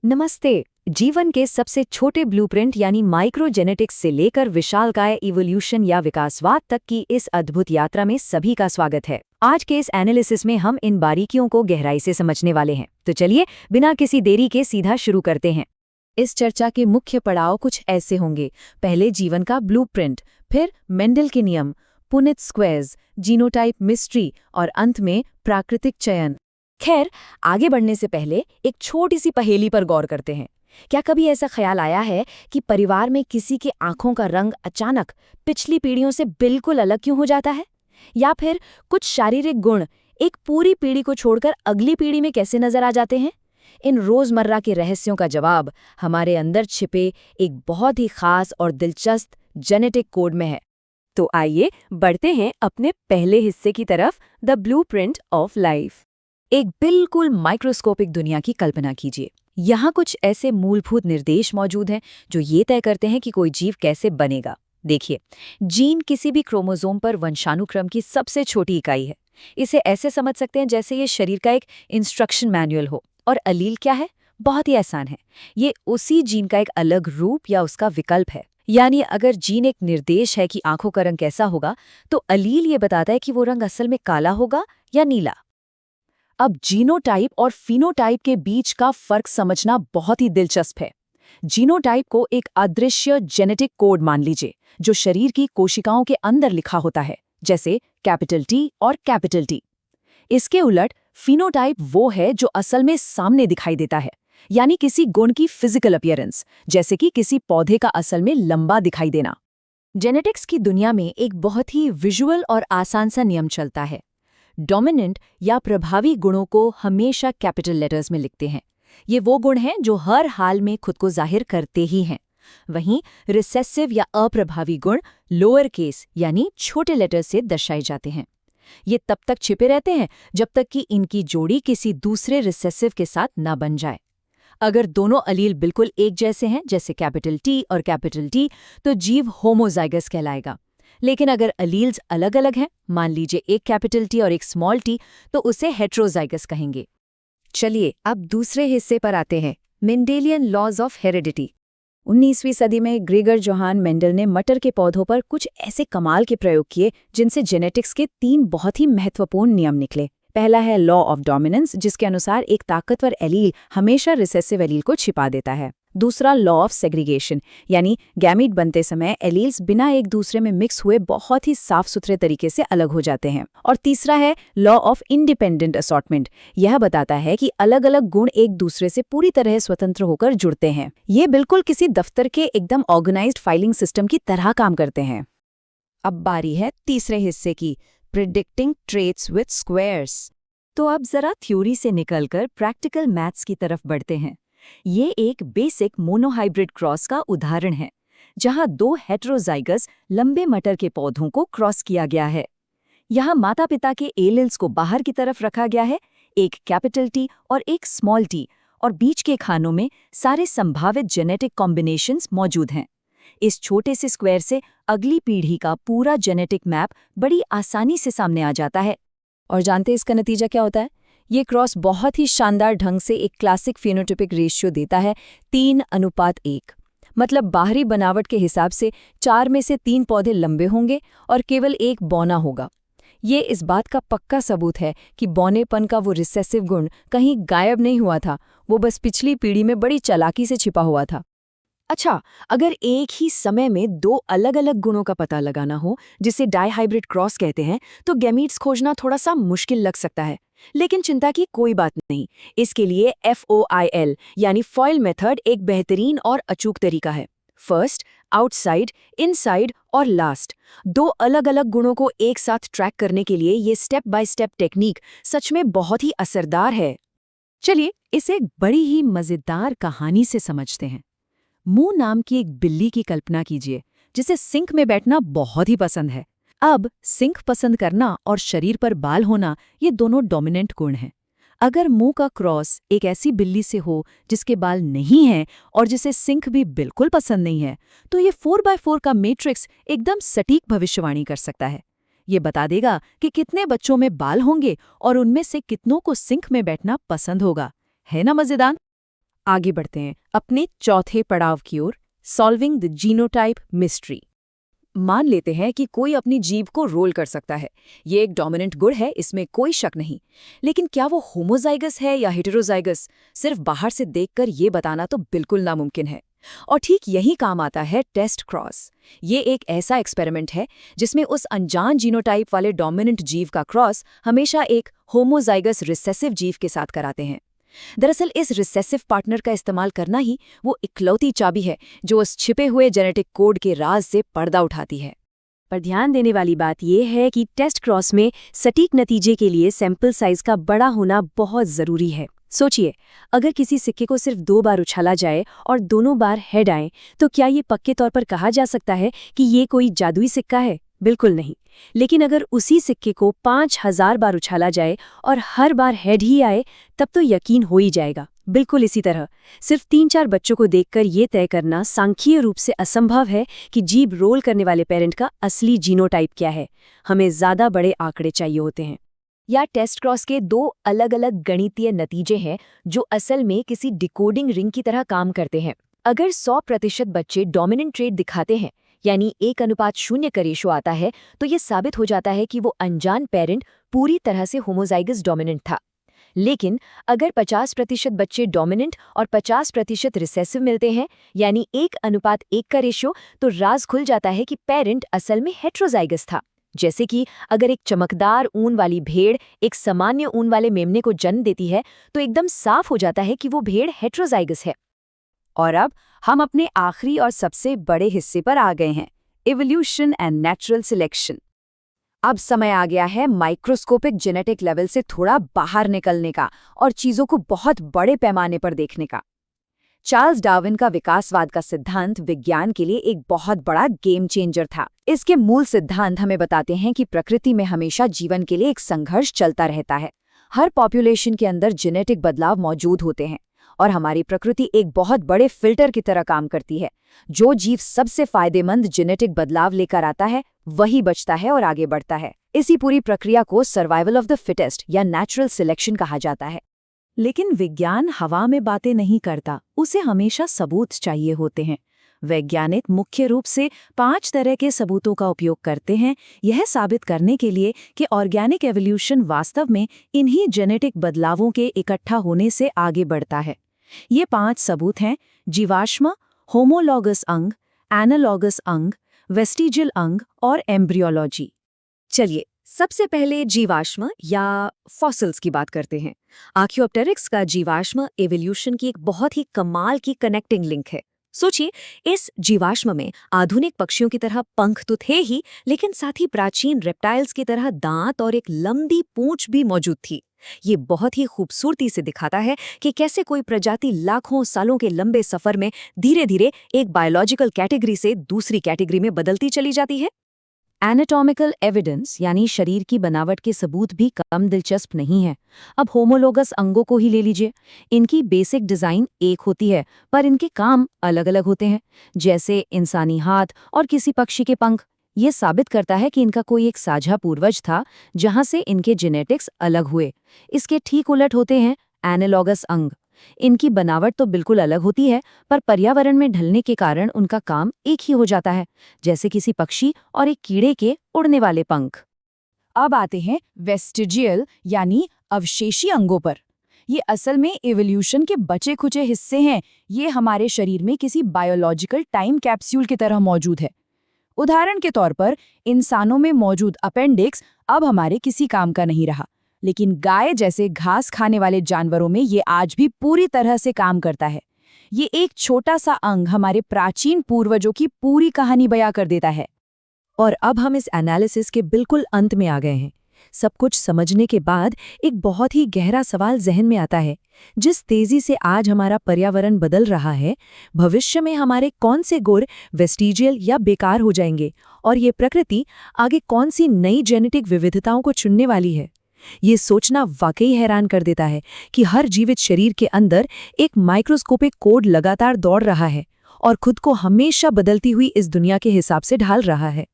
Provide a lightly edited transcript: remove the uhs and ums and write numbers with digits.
नमस्ते। जीवन के सबसे छोटे ब्लूप्रिंट यानी माइक्रोजेनेटिक्स से लेकर विशालकाय इवोल्यूशन या विकासवाद तक की इस अद्भुत यात्रा में सभी का स्वागत है। आज के इस एनालिसिस में हम इन बारीकियों को गहराई से समझने वाले हैं। तो चलिए बिना किसी देरी के सीधा शुरू करते हैं। इस चर्चा के मुख्य पड़ाव कुछ ऐसे होंगे। पहले जीवन का ब्लूप्रिंट, फिर मेंडल के नियम, पुनेट स्क्वेयर्स, जीनोटाइप मिस्ट्री और अंत में प्राकृतिक चयन। खैर, आगे बढ़ने से पहले एक छोटी सी पहेली पर गौर करते हैं। क्या कभी ऐसा ख्याल आया है कि परिवार में किसी की आंखों का रंग अचानक पिछली पीढ़ियों से बिल्कुल अलग क्यों हो जाता है? या फिर कुछ शारीरिक गुण एक पूरी पीढ़ी को छोड़कर अगली पीढ़ी में कैसे नजर आ जाते हैं? इन रोजमर्रा के रहस्यों का जवाब हमारे अंदर छिपे एक बहुत ही खास और दिलचस्प जेनेटिक कोड में है। तो आइए बढ़ते हैं अपने पहले हिस्से की तरफ, द ब्लूप्रिंट ऑफ लाइफ। एक बिल्कुल माइक्रोस्कोपिक दुनिया की कल्पना कीजिए। यहाँ कुछ ऐसे मूलभूत निर्देश मौजूद हैं जो ये तय करते हैं कि कोई जीव कैसे बनेगा। देखिए, जीन किसी भी क्रोमोसोम पर वंशानुक्रम की सबसे छोटी इकाई है। इसे ऐसे समझ सकते हैं जैसे ये शरीर का एक इंस्ट्रक्शन मैनुअल हो। और अलील क्या है? बहुत ही आसान है। ये उसी जीन का एक अलग रूप या उसका विकल्प है। यानी अगर जीन एक निर्देश है कि आंखों का रंग कैसा होगा, तो अलील ये बताता है कि वो रंग असल में काला होगा या नीला। अब जीनोटाइप और फिनोटाइप के बीच का फर्क समझना बहुत ही दिलचस्प है। जीनोटाइप को एक अदृश्य जेनेटिक कोड मान लीजिए, जो शरीर की कोशिकाओं के अंदर लिखा होता है, जैसे कैपिटल टी और कैपिटल टी। इसके उलट फिनोटाइप वो है जो असल में सामने दिखाई देता है, यानी किसी गुण की फिजिकल अपीयरेंस, जैसे कि किसी पौधे का असल में लंबा दिखाई देना। जेनेटिक्स की दुनिया में एक बहुत ही विजुअल और आसान सा नियम चलता है। डोमिनेंट या प्रभावी गुणों को हमेशा कैपिटल लेटर्स में लिखते हैं। ये वो गुण हैं जो हर हाल में खुद को जाहिर करते ही हैं। वहीं रिसेसिव या अप्रभावी गुण लोअर केस यानी छोटे लेटर्स से दर्शाए जाते हैं। ये तब तक छिपे रहते हैं जब तक कि इनकी जोड़ी किसी दूसरे रिसेसिव के साथ ना बन जाए। अगर दोनों अलील बिल्कुल एक जैसे हैं, जैसे कैपिटल टी और कैपिटल टी, तो जीव होमोजाइगस कहलाएगा। लेकिन अगर अलील्स अलग अलग हैं, मान लीजिए एक कैपिटल टी और एक स्मॉल टी, तो उसे हेट्रोजाइगस कहेंगे। चलिए अब दूसरे हिस्से पर आते हैं, मेंडेलियन लॉज ऑफ हेरिडिटी। 19वीं सदी में ग्रेगर जोहान मेंडल ने मटर के पौधों पर कुछ ऐसे कमाल के प्रयोग किए जिनसे जेनेटिक्स के 3 बहुत ही महत्वपूर्ण नियम निकले। पहला है लॉ ऑफ डोमिनेंस, जिसके अनुसार एक ताकतवर एलील हमेशा रिसेसिव एलील को छिपा देता है। दूसरा लॉ ऑफ सेग्रीगेशन, यानी गैमीट बनते समय एलील्स बिना एक दूसरे में मिक्स हुए बहुत ही साफ सुथरे तरीके से अलग हो जाते हैं। और तीसरा है लॉ ऑफ इंडिपेंडेंट असॉर्टमेंट। यह बताता है कि अलग अलग गुण एक दूसरे से पूरी तरह स्वतंत्र होकर जुड़ते हैं। ये बिल्कुल किसी दफ्तर के एकदम ऑर्गेनाइज्ड फाइलिंग सिस्टम की तरह काम करते हैं। अब बारी है तीसरे हिस्से की, प्रिडिक्टिंग ट्रेट्स विद स्क्वायर्स। तो अब जरा थ्योरी से निकलकर प्रैक्टिकल मैथ्स की तरफ बढ़ते हैं। ये एक बेसिक मोनोहाइब्रिड क्रॉस का उदाहरण है, जहां 2 हेट्रोजाइगस लंबे मटर के पौधों को क्रॉस किया गया है। यहाँ माता पिता के एलिल्स को बाहर की तरफ रखा गया है, एक कैपिटल टी और एक स्मॉल टी, और बीच के खानों में सारे संभावित जेनेटिक कॉम्बिनेशंस मौजूद हैं। इस छोटे से स्क्वायर से अगली पीढ़ी का पूरा जेनेटिक मैप बड़ी आसानी से सामने आ जाता है। और जानते हैं इसका नतीजा क्या होता है? ये क्रॉस बहुत ही शानदार ढंग से एक क्लासिक फेनोटाइपिक रेशियो देता है, 3:1। मतलब बाहरी बनावट के हिसाब से 4 में से 3 पौधे लंबे होंगे और केवल एक बौना होगा। ये इस बात का पक्का सबूत है कि बौनेपन का वो रिसेसिव गुण कहीं गायब नहीं हुआ था, वो बस पिछली पीढ़ी में बड़ी चालाकी से छिपा हुआ था। अच्छा, अगर एक ही समय में 2 अलग-अलग गुणों का पता लगाना हो, जिसे डाइहाइब्रिड क्रॉस कहते हैं, तो गैमीट्स खोजना थोड़ा सा मुश्किल लग सकता है। लेकिन चिंता की कोई बात नहीं। इसके लिए FOIL यानी फॉइल मेथड एक बेहतरीन और अचूक तरीका है। फर्स्ट, आउटसाइड, इनसाइड और लास्ट, 2 अलग-अलग गुणों को एक साथ ट्रैक करने के लिए ये स्टेप बाय स्टेप टेक्निक सच में बहुत ही असरदार है। चलिए इसे एक बड़ी ही मजेदार कहानी से समझते हैं। मू नाम की एक बिल्ली की कल्पना कीजिए, जिसे सिंक में बैठना बहुत ही पसंद है। अब सिंक पसंद करना और शरीर पर बाल होना, ये दोनों डोमिनेंट गुण हैं। अगर मू का क्रॉस एक ऐसी बिल्ली से हो जिसके बाल नहीं हैं और जिसे सिंक भी बिल्कुल पसंद नहीं है, तो ये 4x4 का मैट्रिक्स एकदम सटीक भविष्यवाणी कर सकता है। ये बता देगा कि कितने बच्चों में बाल होंगे और उनमें से कितनों को सिंक में बैठना पसंद होगा। है ना मजेदार? आगे बढ़ते हैं अपने चौथे पड़ाव की ओर, सॉल्विंग द जीनोटाइप मिस्ट्री। मान लेते हैं कि कोई अपनी जीभ को रोल कर सकता है। ये एक डोमिनेंट गुण है, इसमें कोई शक नहीं। लेकिन क्या वो होमोजाइगस है या हेटेरोजाइगस, सिर्फ बाहर से देखकर ये बताना तो बिल्कुल नामुमकिन है। और ठीक यही काम आता है टेस्ट क्रॉस। ये एक ऐसा एक्सपेरिमेंट है जिसमें उस अनजान जीनोटाइप वाले डोमिनेंट जीव का क्रॉस हमेशा एक होमोजाइगस रिसेसिव जीव के साथ कराते हैं। दरअसल इस रिसेसिव पार्टनर का इस्तेमाल करना ही वो इकलौती चाबी है जो उस छिपे हुए जेनेटिक कोड के राज से पर्दा उठाती है। पर ध्यान देने वाली बात यह है कि टेस्ट क्रॉस में सटीक नतीजे के लिए सैंपल साइज का बड़ा होना बहुत जरूरी है। सोचिए, अगर किसी सिक्के को सिर्फ 2 बार उछाला जाए और दोनों बार हेड आए, तो क्या ये पक्के तौर पर कहा जा सकता है कि ये कोई जादुई सिक्का है? बिल्कुल नहीं। लेकिन अगर उसी सिक्के को 5000 बार उछाला जाए और हर बार हेड ही आए, तब तो यकीन हो ही जाएगा। बिल्कुल इसी तरह सिर्फ 3-4 बच्चों को देखकर ये तय करना सांख्यिकीय रूप से असंभव है कि जीभ रोल करने वाले पेरेंट का असली जीनोटाइप क्या है। हमें ज्यादा बड़े आंकड़े चाहिए होते हैं। या टेस्ट क्रॉस के 2 अलग-अलग गणितीय नतीजे हैं जो असल में किसी डिकोडिंग रिंग की तरह काम करते हैं। अगर 100% बच्चे डोमिनेंट ट्रेट दिखाते हैं, यानी 1:0 का रेशो आता है, तो ये साबित हो जाता है कि वो अनजान पेरेंट पूरी तरह से होमोजाइगस डोमिनेंट था। लेकिन अगर 50% बच्चे डोमिनेंट और 50% रिसेसिव मिलते हैं, यानी 1:1 का रेशो, तो राज खुल जाता है कि पेरेंट असल में हेट्रोजाइगस था। जैसे कि अगर एक चमकदार ऊन वाली भेड़ एक सामान्य ऊन वाले मेमने को जन्म देती है, तो एकदम साफ हो जाता है कि वो भेड़ हेट्रोजाइगस है। और अब हम अपने आखिरी और सबसे बड़े हिस्से पर आ गए हैं, इवोल्यूशन एंड नेचुरल सिलेक्शन। अब समय आ गया है माइक्रोस्कोपिक जेनेटिक लेवल से थोड़ा बाहर निकलने का और चीजों को बहुत बड़े पैमाने पर देखने का। चार्ल्स डार्विन का विकासवाद का सिद्धांत विज्ञान के लिए एक बहुत बड़ा गेम चेंजर था। इसके मूल सिद्धांत हमें बताते हैं कि प्रकृति में हमेशा जीवन के लिए एक संघर्ष चलता रहता है। हर पॉपुलेशन के अंदर जेनेटिक बदलाव मौजूद होते हैं और हमारी प्रकृति एक बहुत बड़े फिल्टर की तरह काम करती है। जो जीव सबसे फायदेमंद जेनेटिक बदलाव लेकर आता है, वही बचता है और आगे बढ़ता है। इसी पूरी प्रक्रिया को सर्वाइवल ऑफ द फिटेस्ट या नेचुरल सिलेक्शन कहा जाता है। लेकिन विज्ञान हवा में बातें नहीं करता, उसे हमेशा सबूत चाहिए होते हैं। वैज्ञानिक मुख्य रूप से 5 तरह के सबूतों का उपयोग करते हैं, यह साबित करने के लिए कि ऑर्गेनिक एवोल्यूशन वास्तव में इन्हीं जेनेटिक बदलावों के इकट्ठा होने से आगे बढ़ता है। ये 5 सबूत हैं: जीवाश्म, होमोलॉगस अंग, एनालॉगस अंग, वेस्टिजियल अंग और एम्ब्रियोलॉजी। चलिए सबसे पहले जीवाश्म या फॉसिल्स की बात करते हैं। आर्कियोप्टेरिक्स का जीवाश्म एवोल्यूशन की एक बहुत ही कमाल की कनेक्टिंग लिंक है। सोचिए, इस जीवाश्म में आधुनिक पक्षियों की तरह पंख तो थे ही, लेकिन साथ ही प्राचीन रेप्टाइल्स की तरह दांत और एक लंबी पूंछ भी मौजूद थी। ये बहुत ही खूबसूरती से दिखाता है कि कैसे कोई प्रजाति लाखों सालों के लंबे सफर में धीरे धीरे एक बायोलॉजिकल कैटेगरी से दूसरी कैटेगरी में बदलती चली जाती है। एनाटॉमिकल एविडेंस यानी शरीर की बनावट के सबूत भी कम दिलचस्प नहीं है। अब होमोलोगस अंगों को ही ले लीजिए। इनकी बेसिक डिजाइन एक होती है, पर इनके काम अलग अलग होते हैं, जैसे इंसानी हाथ और किसी पक्षी के पंख। ये साबित करता है कि इनका कोई एक साझा पूर्वज था, जहां से इनके जेनेटिक्स अलग हुए। इसके ठीक उलट होते हैं एनालॉगस अंग। इनकी बनावट तो बिल्कुल अलग होती है, पर पर्यावरण में ढलने के कारण उनका काम एक ही हो जाता है, जैसे किसी पक्षी और एक कीड़े के उड़ने वाले पंख। अब आते हैं वेस्टिजियल यानी अवशेषी अंगों पर। ये असल में इवोल्यूशन के बचे खुचे हिस्से हैं। ये हमारे शरीर में किसी बायोलॉजिकल टाइम कैप्सूल की तरह मौजूद है। उदाहरण के तौर पर इंसानों में मौजूद अपेंडिक्स अब हमारे किसी काम का नहीं रहा, लेकिन गाय जैसे घास खाने वाले जानवरों में ये आज भी पूरी तरह से काम करता है। ये एक छोटा सा अंग हमारे प्राचीन पूर्वजों की पूरी कहानी बयां कर देता है। और अब हम इस एनालिसिस के बिल्कुल अंत में आ गए हैं। सब कुछ समझने के बाद एक बहुत ही गहरा सवाल जहन में आता है। जिस तेजी से आज हमारा पर्यावरण बदल रहा है, भविष्य में हमारे कौन से गुण वेस्टिजियल या बेकार हो जाएंगे, और ये प्रकृति आगे कौन सी नई जेनेटिक विविधताओं को चुनने वाली है। ये सोचना वाकई हैरान कर देता है कि हर जीवित शरीर के अंदर एक माइक्रोस्कोपिक कोड लगातार दौड़ रहा है और खुद को हमेशा बदलती हुई इस दुनिया के हिसाब से ढाल रहा है।